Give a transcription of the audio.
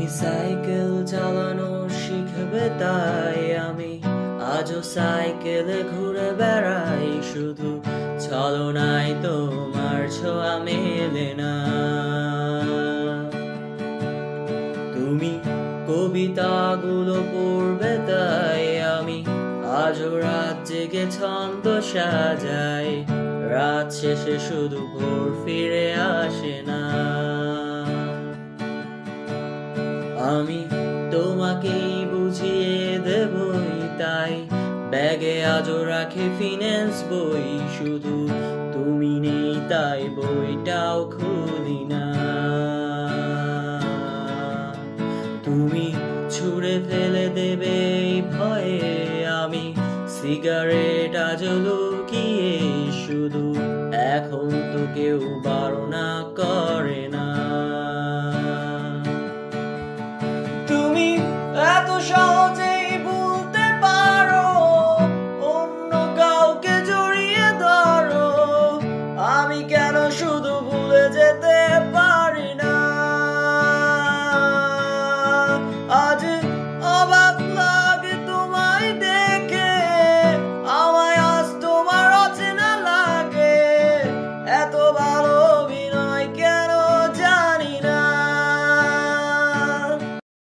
তুমি সাইকেল চালানো শিখবে তাই আমি আজও সাইকেলে ঘুরে বেড়াই, শুধু ছলনায় তোমার ছোঁয়া মেলে না। তুমি কবিতাগুলো পড়বে তাই আমি আজও রাত জেগে ছন্দ সাজাই, রাত শেষে শুধু ভোর ফিরে আসে না। আমি তোমাকেই বুঝিয়ে দেবই তাই ব্যাগে আজও রাখি ফিন্যান্স বই, শুধু তুমি নেই তাই বইটাও খুলি না। তুমি ছুঁড়ে ফেলে দেবে এই ভয়ে আমি সিগারেট আজও লুকিয়ে, শুধু এখন তো কেউ বারণ